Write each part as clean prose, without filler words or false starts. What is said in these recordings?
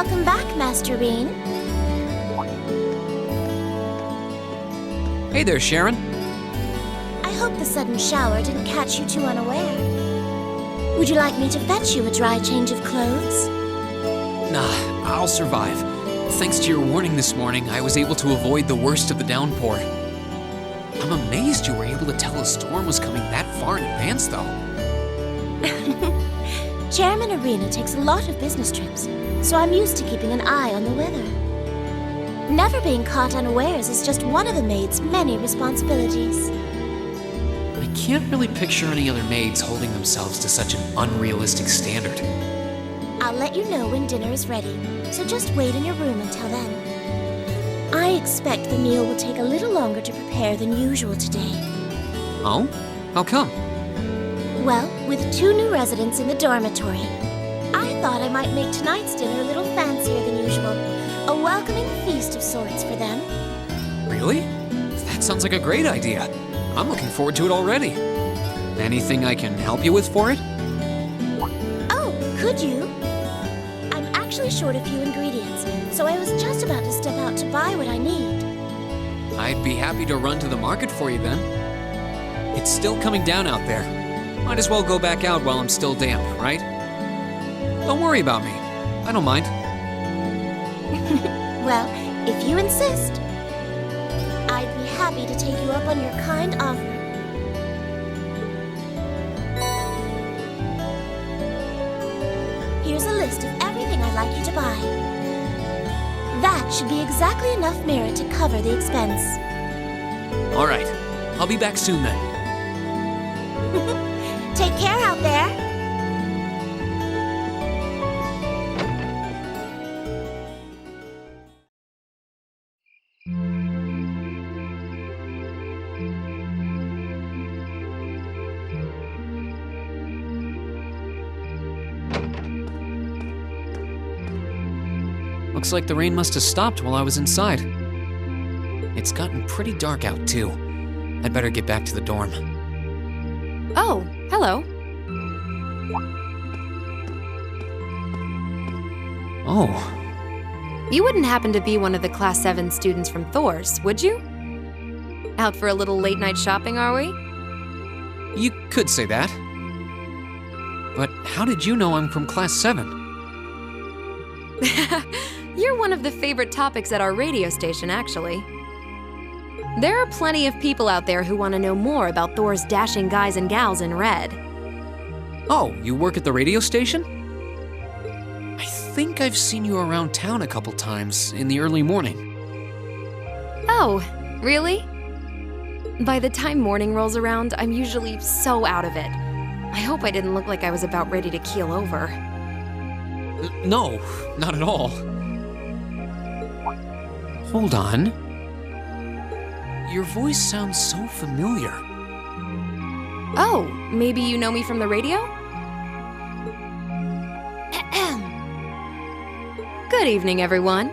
Welcome back, Master Bean. Hey there, Sharon. I hope the sudden shower didn't catch you too unaware. Would you like me to fetch you a dry change of clothes? Nah, I'll survive. Thanks to your warning this morning, I was able to avoid the worst of the downpour. I'm amazed you were able to tell a storm was coming that far in advance, though. Chairman Arena takes a lot of business trips, so I'm used to keeping an eye on the weather. Never being caught unawares is just one of the maid's many responsibilities. I can't really picture any other maids holding themselves to such an unrealistic standard. I'll let you know when dinner is ready, so just wait in your room until then. I expect the meal will take a little longer to prepare than usual today. Oh? How come? Well, with 2 new residents in the dormitory, I thought I might make tonight's dinner a little fancier than usual. A welcoming feast of sorts for them. Really? That sounds like a great idea. I'm looking forward to it already. Anything I can help you with for it? Oh, could you? I'm actually short a few ingredients, so I was just about to step out to buy what I need. I'd be happy to run to the market for you then. It's still coming down out there. Might as well go back out while I'm still damp, right? Don't worry about me. I don't mind. Well, if you insist, I'd be happy to take you up on your kind offer. Here's a list of everything I'd like you to buy. That should be exactly enough merit to cover the expense. All right. I'll be back soon then. Take care out there. Looks like the rain must have stopped while I was inside. It's gotten pretty dark out, too. I'd better get back to the dorm. Oh, hello. Oh. You wouldn't happen to be one of the Class 7 students from Thors, would you? Out for a little late-night shopping, are we? You could say that. But how did you know I'm from Class 7? You're one of the favorite topics at our radio station, actually. There are plenty of people out there who want to know more about Thor's dashing guys and gals in red. Oh, you work at the radio station? I think I've seen you around town a couple times in the early morning. Oh, really? By the time morning rolls around, I'm usually so out of it. I hope I didn't look like I was about ready to keel over. No, not at all. Hold on. Your voice sounds so familiar. Oh, maybe you know me from the radio? Good evening, everyone.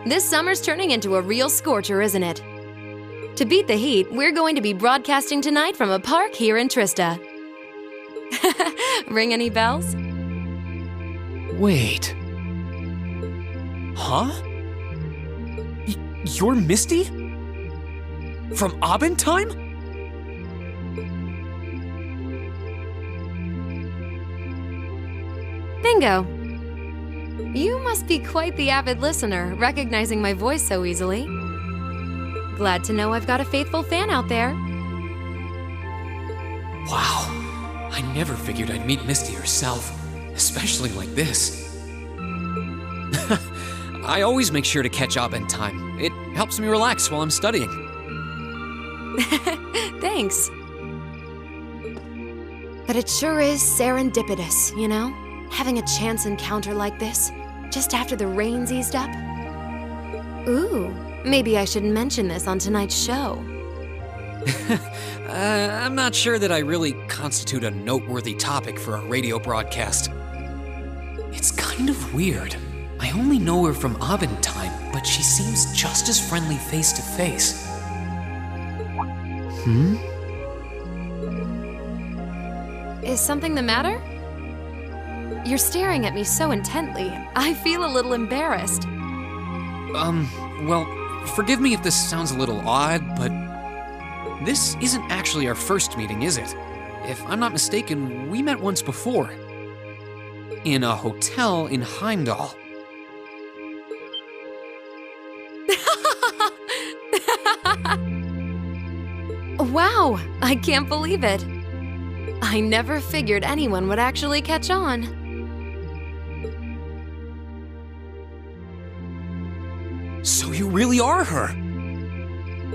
This summer's turning into a real scorcher, isn't it? To beat the heat, we're going to be broadcasting tonight from a park here in Trista. Ring any bells? Wait. Huh? You're Misty? From Abendheim? Bingo. You must be quite the avid listener, recognizing my voice so easily. Glad to know I've got a faithful fan out there. Wow. I never figured I'd meet Misty herself, especially like this. I always make sure to catch Abendheim. It helps me relax while I'm studying. Thanks. But it sure is serendipitous, you know? Having a chance encounter like this, just after the rain's eased up. Ooh, maybe I should mention this on tonight's show. I'm not sure that I really constitute a noteworthy topic for a radio broadcast. It's kind of weird. I only know her from Abendheim, but she seems just as friendly face to face. Is something the matter? You're staring at me so intently. I feel a little embarrassed. Well, forgive me if this sounds a little odd, but this isn't actually our first meeting, is it? If I'm not mistaken, we met once before. In a hotel in Heimdall. Wow, I can't believe it. I never figured anyone would actually catch on. So you really are her.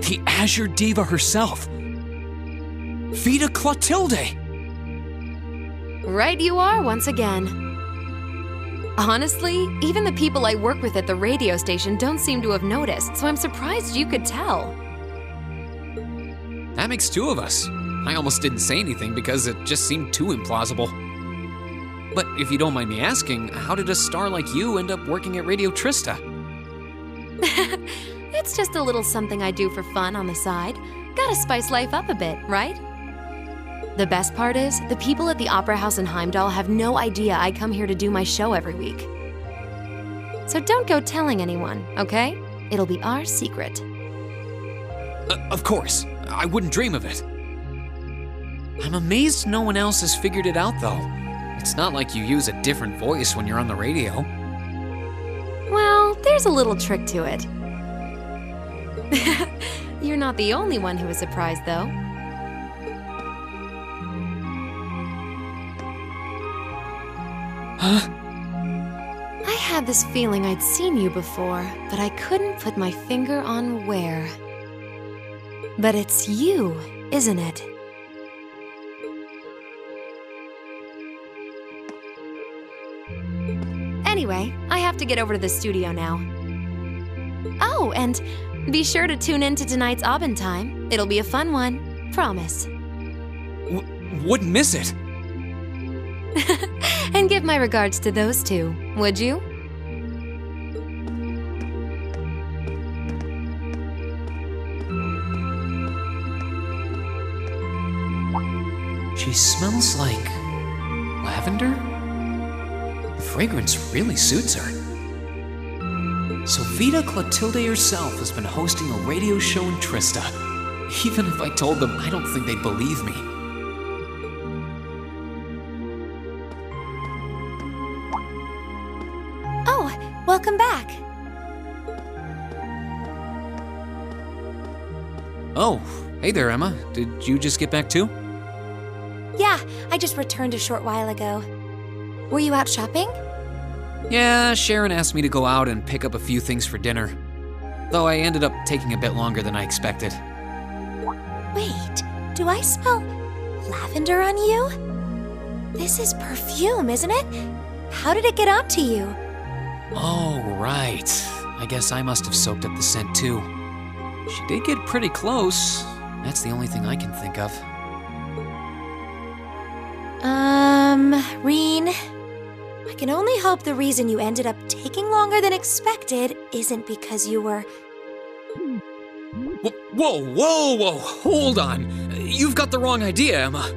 The Azure Diva herself. Vida Clotilde. Right you are once again. Honestly, even the people I work with at the radio station don't seem to have noticed, so I'm surprised you could tell. That makes two of us. I almost didn't say anything because it just seemed too implausible. But if you don't mind me asking, how did a star like you end up working at Radio Trista? It's just a little something I do for fun on the side. Gotta spice life up a bit, right? The best part is, the people at the Opera House in Heimdall have no idea I come here to do my show every week. So don't go telling anyone, okay? It'll be our secret. Of course, I wouldn't dream of it. I'm amazed no one else has figured it out, though. It's not like you use a different voice when you're on the radio. Well, there's a little trick to it. You're not the only one who is surprised, though. Huh? I had this feeling I'd seen you before, but I couldn't put my finger on where. But it's you, isn't it? Anyway, I have to get over to the studio now. Oh, and be sure to tune in to tonight's Abend Time. It'll be a fun one. Promise. Wouldn't miss it. And give my regards to those two, would you? She smells like lavender? The fragrance really suits her. So Vida Clotilde herself has been hosting a radio show in Trista. Even if I told them, I don't think they'd believe me. Oh, welcome back. Oh, hey there, Emma. Did you just get back too? Yeah, I just returned a short while ago. Were you out shopping? Yeah, Sharon asked me to go out and pick up a few things for dinner. Though I ended up taking a bit longer than I expected. Wait, do I smell lavender on you? This is perfume, isn't it? How did it get onto you? Oh, right. I guess I must have soaked up the scent too. She did get pretty close. That's the only thing I can think of. Reen, I can only hope the reason you ended up taking longer than expected isn't because you were... Whoa, hold on. You've got the wrong idea, Emma.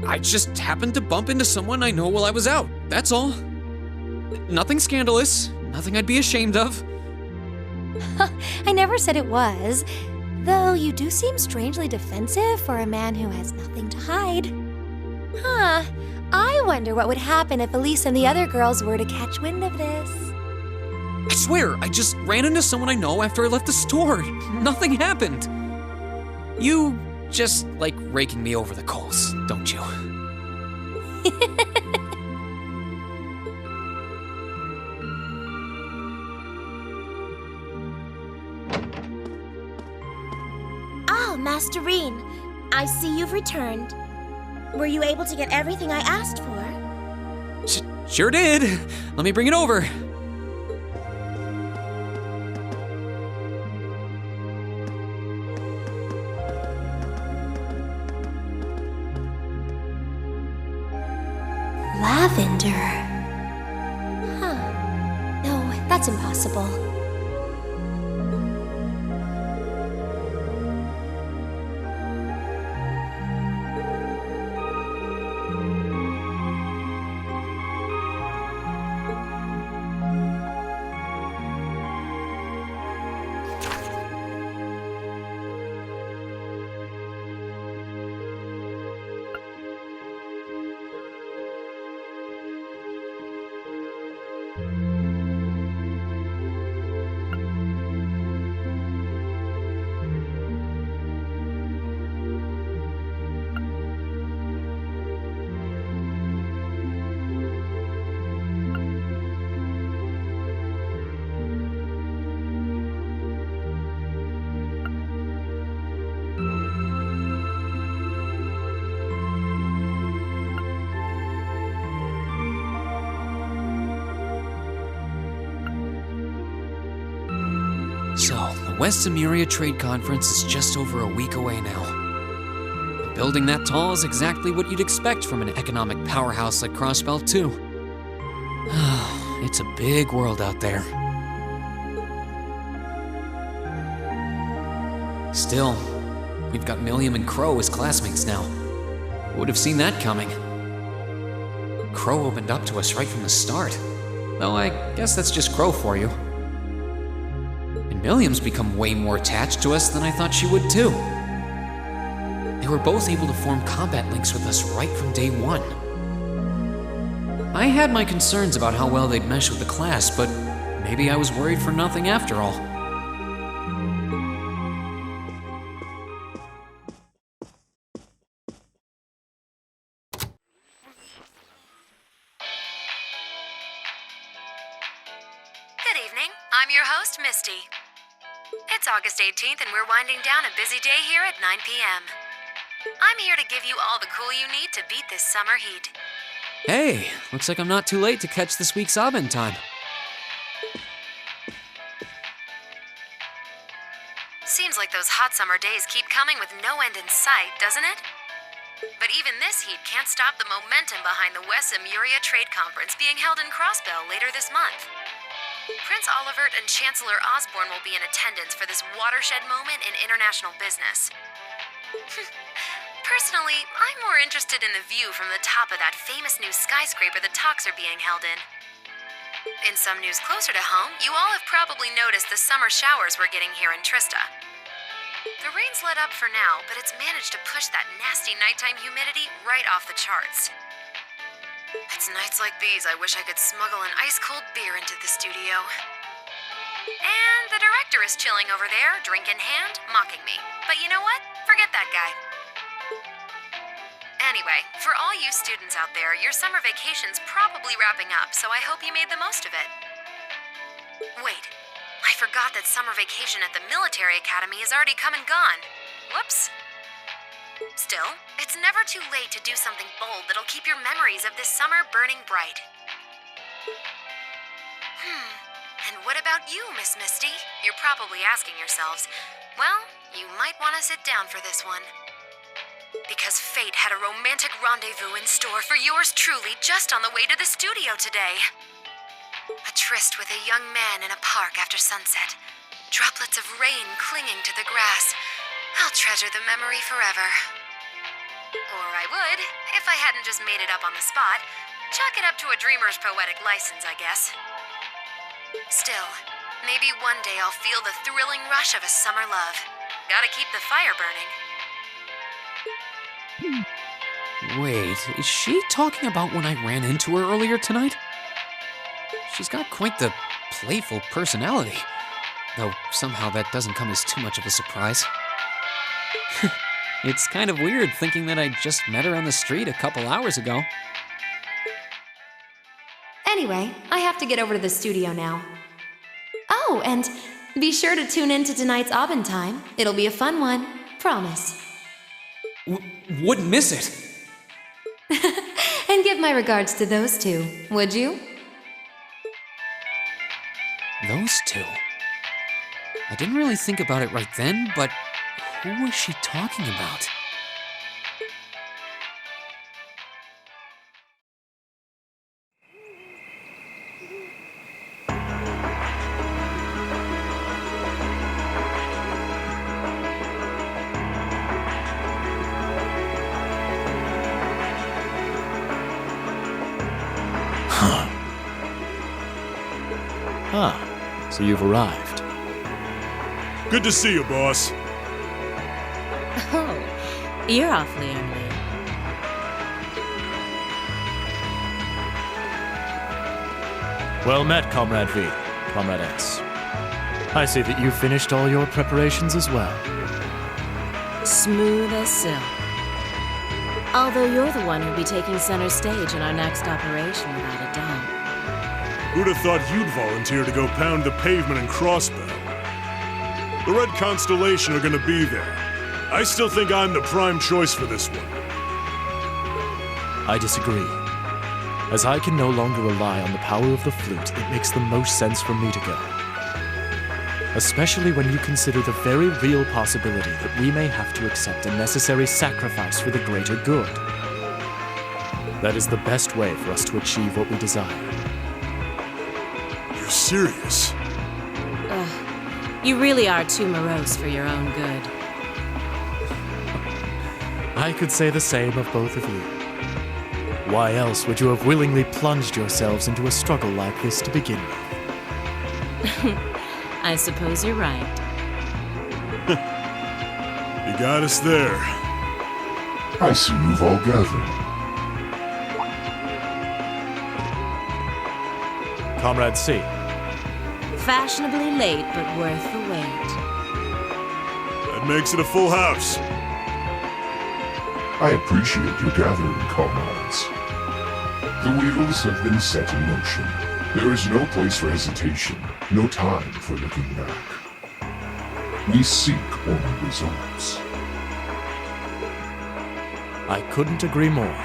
I just happened to bump into someone I know while I was out, that's all. Nothing scandalous, nothing I'd be ashamed of. I never said it was, though you do seem strangely defensive for a man who has nothing to hide. Huh, I wonder what would happen if Elise and the other girls were to catch wind of this. I swear, I just ran into someone I know after I left the store. Nothing happened. You just like raking me over the coals, don't you? Oh, Master Reen, I see you've returned. Were you able to get everything I asked for? Sure did. Let me bring it over. Lavender. Huh. No, that's impossible. West Emuria Trade Conference is just over a week away now. A building that tall is exactly what you'd expect from an economic powerhouse like Crossbell, too. It's a big world out there. Still, we've got Milliam and Crow as classmates now. Who would have seen that coming? Crow opened up to us right from the start. Though I guess that's just Crow for you. And Milliam's become way more attached to us than I thought she would too. They were both able to form combat links with us right from day one. I had my concerns about how well they'd mesh with the class, but maybe I was worried for nothing after all. Good evening. I'm your host, Misty. It's August 18th and we're winding down a busy day here at 9 p.m. I'm here to give you all the cool you need to beat this summer heat. Hey, looks like I'm not too late to catch this week's Abend time. Seems like those hot summer days keep coming with no end in sight, doesn't it? But even this heat can't stop the momentum behind the West Emuria Trade Conference being held in Crossbell later this month. Prince Olivert and Chancellor Osborne will be in attendance for this watershed moment in international business. Personally, I'm more interested in the view from the top of that famous new skyscraper the talks are being held in. In some news closer to home, you all have probably noticed the summer showers we're getting here in Trista. The rain's let up for now, but it's managed to push that nasty nighttime humidity right off the charts. It's nights like these I wish I could smuggle an ice-cold beer into the studio. And the director is chilling over there, drink in hand, mocking me. But you know what? Forget that guy. Anyway, for all you students out there, your summer vacation's probably wrapping up, so I hope you made the most of it. Wait, I forgot that summer vacation at the military academy has already come and gone. Whoops. Still, it's never too late to do something bold that'll keep your memories of this summer burning bright. And what about you, Miss Misty? You're probably asking yourselves. Well, you might want to sit down for this one. Because fate had a romantic rendezvous in store for yours truly just on the way to the studio today. A tryst with a young man in a park after sunset. Droplets of rain clinging to the grass. I'll treasure the memory forever. Or I would, if I hadn't just made it up on the spot. Chalk it up to a dreamer's poetic license, I guess. Still, maybe one day I'll feel the thrilling rush of a summer love. Gotta keep the fire burning. Wait, is she talking about when I ran into her earlier tonight? She's got quite the playful personality, though somehow that doesn't come as too much of a surprise. It's kind of weird thinking that I just met her on the street a couple hours ago. Anyway, I have to get over to the studio now. Oh, and be sure to tune in to tonight's Abend time. It'll be a fun one, promise. Wouldn't miss it. And give my regards to those two, would you? Those two? I didn't really think about it right then, but who was she talking about? So you've arrived. Good to see you, boss. Oh, you're awfully early. Well met, Comrade V, Comrade S. I see that you've finished all your preparations as well. Smooth as silk. Although you're the one who'll be taking center stage in our next operation without a doubt. Who'd have thought you'd volunteer to go pound the pavement in Crossbell? The Red Constellation are gonna be there. I still think I'm the prime choice for this one. I disagree. As I can no longer rely on the power of the flute, it makes the most sense for me to go. especially when you consider the very real possibility that we may have to accept a necessary sacrifice for the greater good. That is the best way for us to achieve what we desire. You're serious? You really are too morose for your own good. I could say the same of both of you. Why else would you have willingly plunged yourselves into a struggle like this to begin with? I suppose you're right. You got us there. I see you've all gathered. Comrade C, Fashionably late, but worth the wait. That makes it a full house. I appreciate your gathering, comrades. The wheels have been set in motion. There is no place for hesitation, no time for looking back. We seek only results. I couldn't agree more.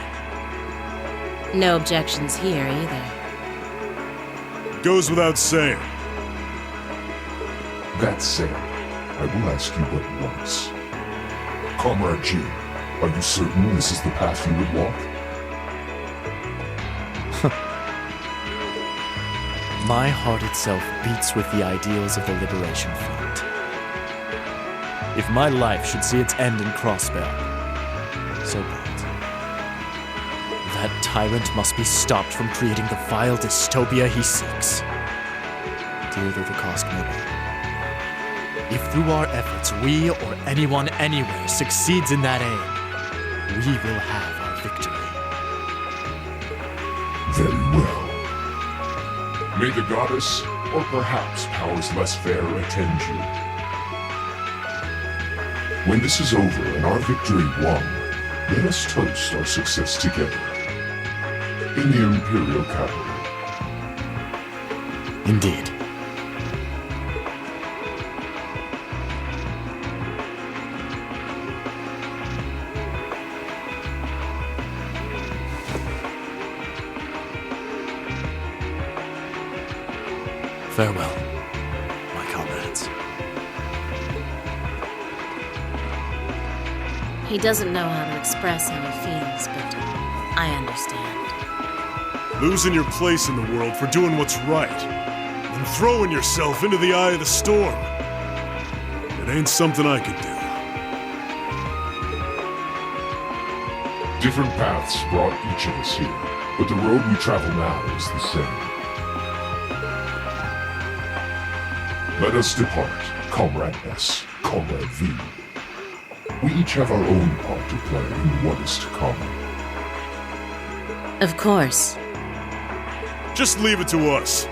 No objections here either. Goes without saying. That said, I will ask you but once. Comrade G, are you certain this is the path you would walk? My heart itself beats with the ideals of the Liberation Front. If my life should see its end in Crossbell, so be it. That tyrant must be stopped from creating the vile dystopia he seeks, dear though the cost may be. If through our efforts we or anyone anywhere succeeds in that aim, we will have our victory. Very well. May the goddess, or perhaps powers less fair, attend you. When this is over and our victory won, let us toast our success together. In the Imperial capital. Indeed. Farewell, my comrades. He doesn't know how to express how he feels, but I understand. Losing your place in the world for doing what's right, and throwing yourself into the eye of the storm. It ain't something I could do. Different paths brought each of us here, but the road we travel now is the same. Let us depart, Comrade S, Comrade V. We each have our own part to play in what is to come. Of course. Just leave it to us.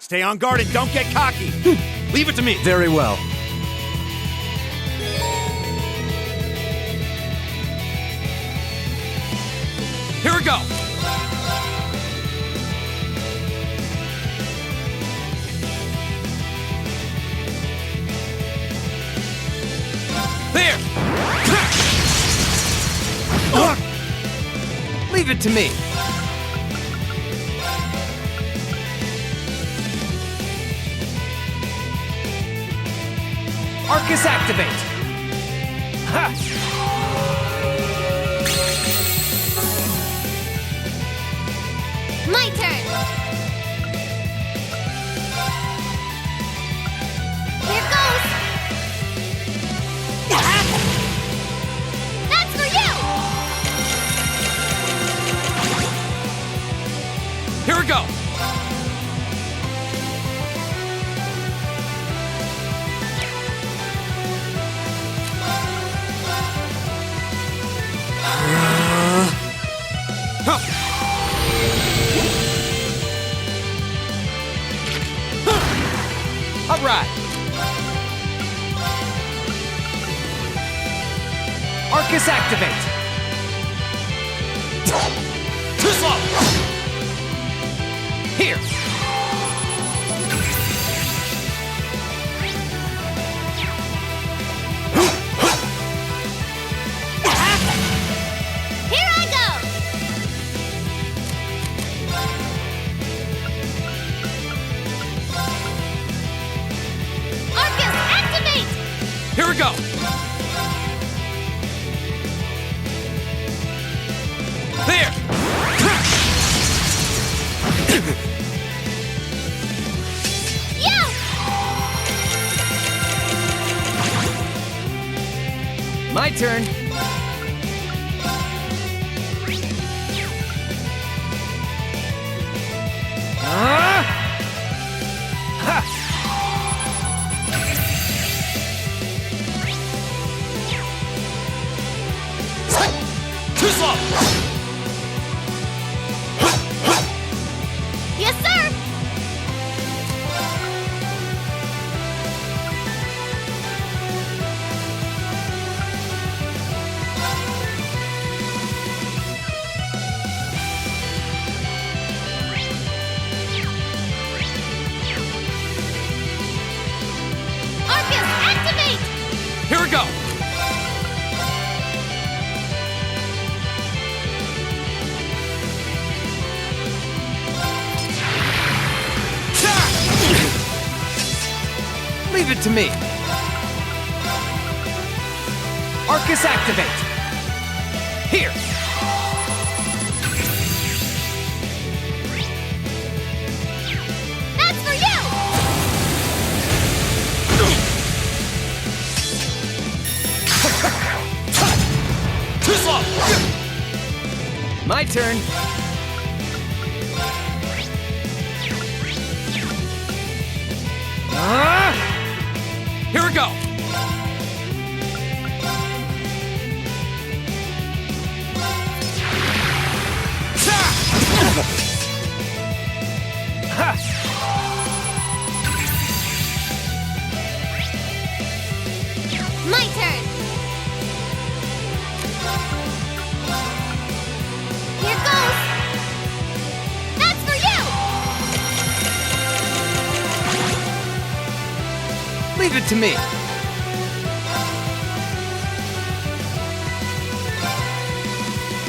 Stay on guard and don't get cocky. Leave it to me. Very well. Here we go! There! Leave it to me. Arcus activate! Ha! My turn! Here goes! That's for you! Here we go! All right. Arcus activate. Too slow. Here. Here I go! Arcus, activate! Here we go. There. Yeah! My turn. Too slow. Yes, sir! Arcus, activate! Here we go. Leave it to me. Arcus activate. Here. That's for you! Too slow. My turn. Here we go. My turn! Here goes! That's for you! Leave it to me.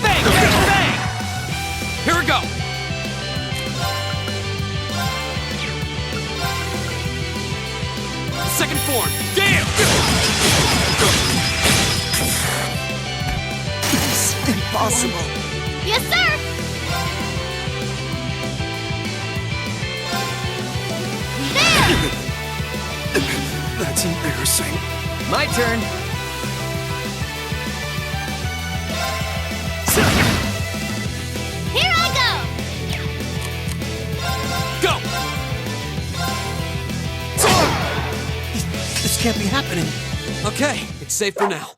Bang! Bang! Bang! Here we go. Second form. Damn! It's impossible. Yes, sir! There! That's embarrassing. My turn. Here I go! Go! This can't be happening. Okay, it's safe for now.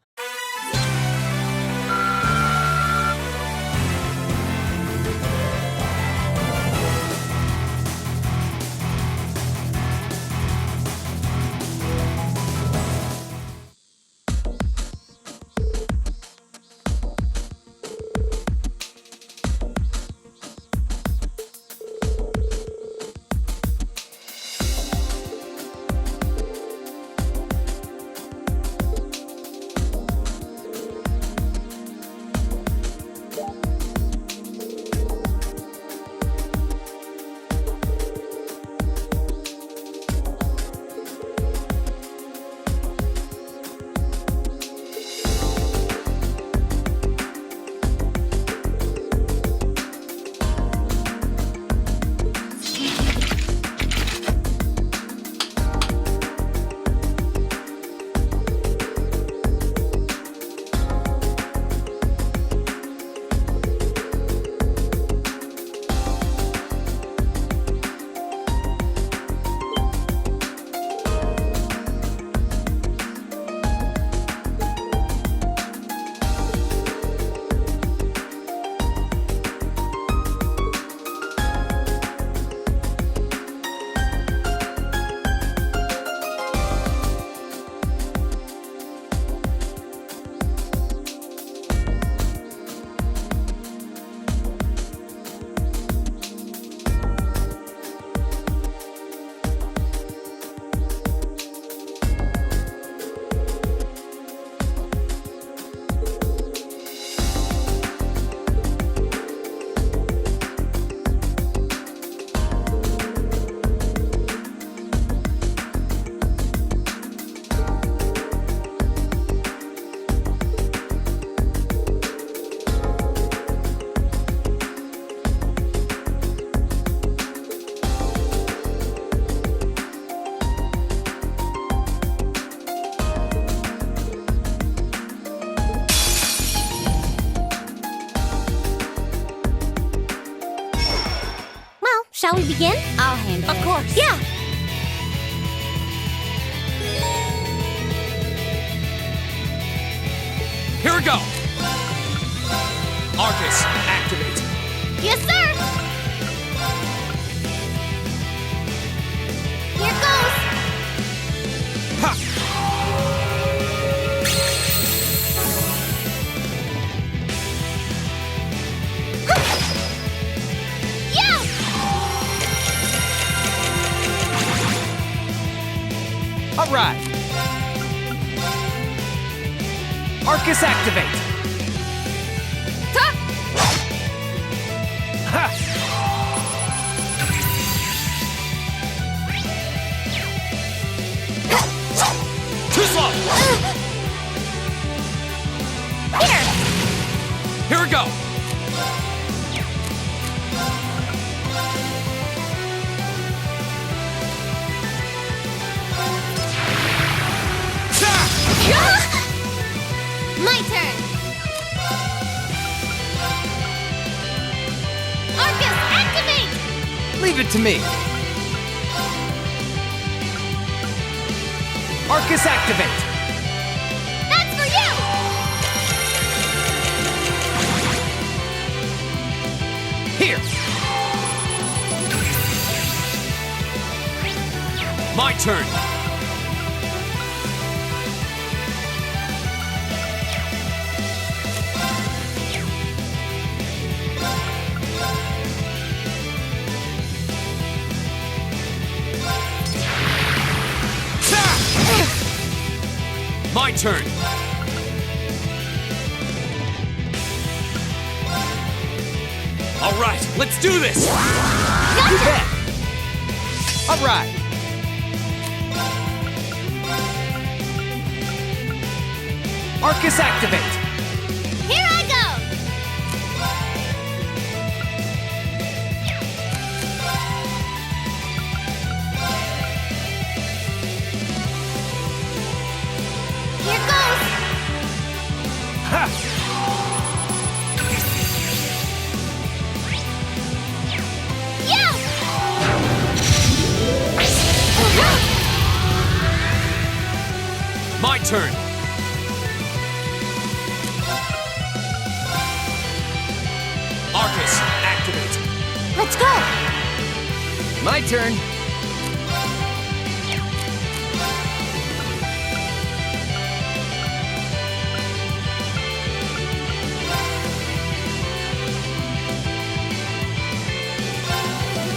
Shall we begin? I'll handle it. Of course. Yeah. Here we go! Arcus, activate. Yes, sir. Here goes. Ha! Yeah. All right. Arcus, activate. Ha! Too slow! Here we go! My turn. Arcus, activate. Leave it to me. Arcus, activate. That's for you. Here. My turn! My turn! All right, let's do this! You bet. All right. Arcus, activate. Here I go. Here goes. Ha! Yeah. My turn! Arcus, activate! Let's go! My turn.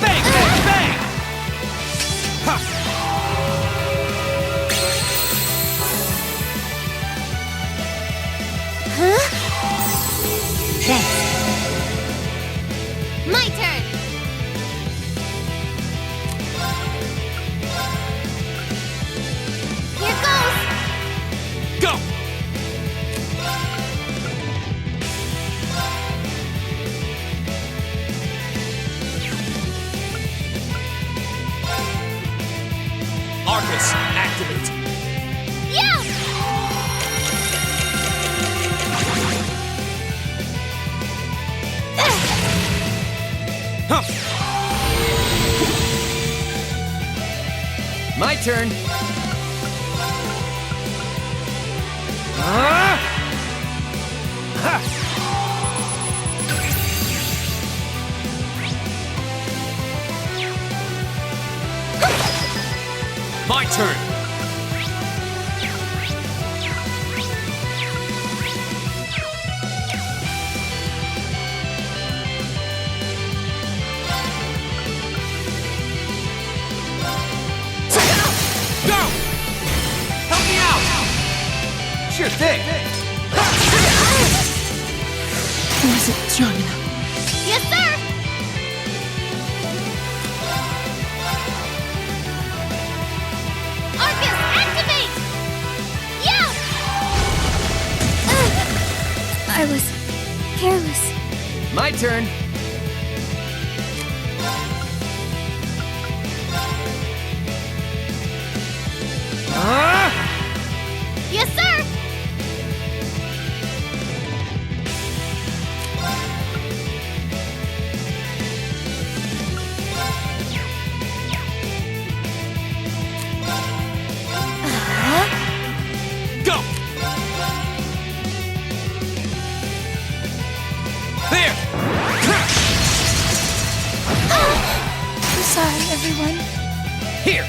Bang, bang, bang! Ha! My turn. Here goes. Go! Arcus, activate! Yeah. Huh. My turn. Ha! My turn! Go! Help me out! Sure thing. Wasn't strong enough. Yes, sir. Arcus, activate. Yeah. I was careless. My turn. Yes, sir. one. Here!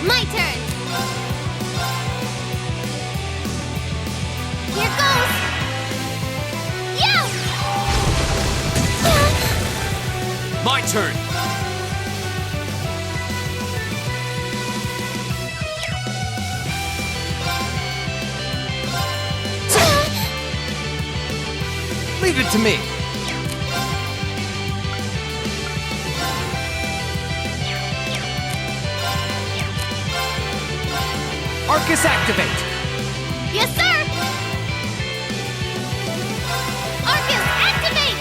My turn! Here goes! Yo! My turn! Leave it to me! Arcus activate! Yes, sir! Arcus, activate!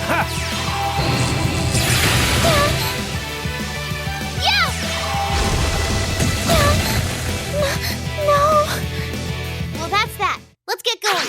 Ha! Yeah! No! Well, that's that. Let's get going.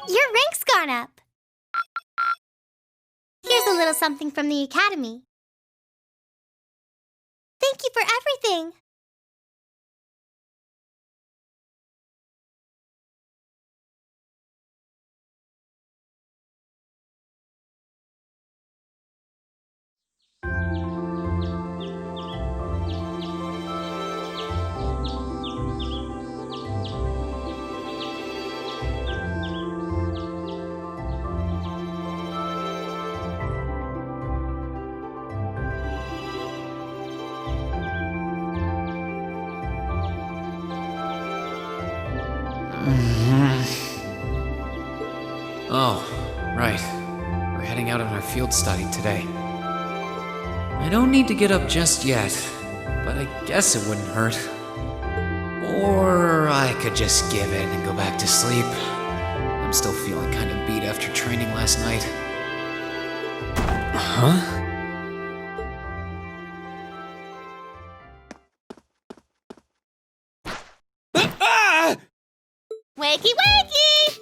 Your rank's gone up. Here's a little something from the Academy. Thank you for everything. Oh, right. We're heading out on our field study today. I don't need to get up just yet, but I guess it wouldn't hurt. Or I could just give in and go back to sleep. I'm still feeling kind of beat after training last night. Huh? Wakey, wakey!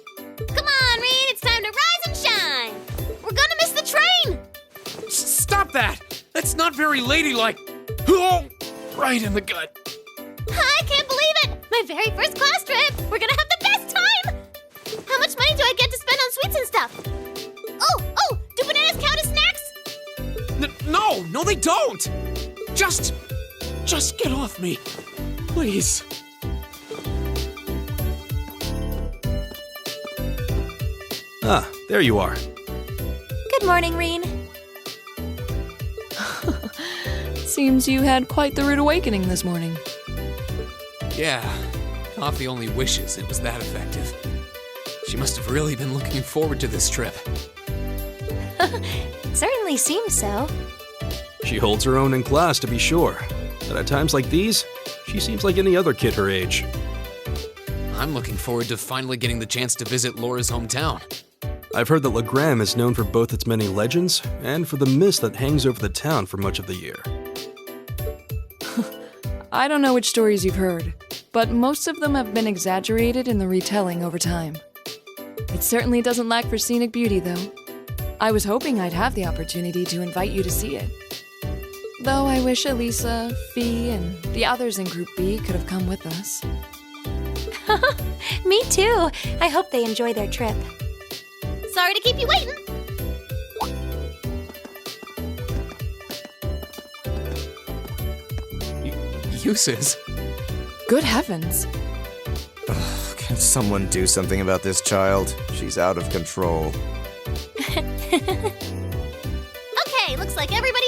Come on, Reed, it's time to rise and shine! We're gonna miss the train! Stop that! That's not very ladylike. Oh, right in the gut. I can't believe it! My very first class trip! We're gonna have the best time! How much money do I get to spend on sweets and stuff? Oh, do bananas count as snacks? No, they don't! Just get off me. Please. Ah, there you are. Good morning, Reen. Seems you had quite the rude awakening this morning. Yeah, Coffee only wishes it was that effective. She must have really been looking forward to this trip. Certainly seems so. She holds her own in class, to be sure. But at times like these, she seems like any other kid her age. I'm looking forward to finally getting the chance to visit Laura's hometown. I've heard that Legram is known for both its many legends and for the mist that hangs over the town for much of the year. I don't know which stories you've heard, but most of them have been exaggerated in the retelling over time. It certainly doesn't lack for scenic beauty, though. I was hoping I'd have the opportunity to invite you to see it. Though I wish Elisa, Fee, and the others in Group B could have come with us. Me too. I hope they enjoy their trip. Sorry to keep you waiting. Uses? Good heavens. Can someone do something about this child? She's out of control. Okay, looks like everybody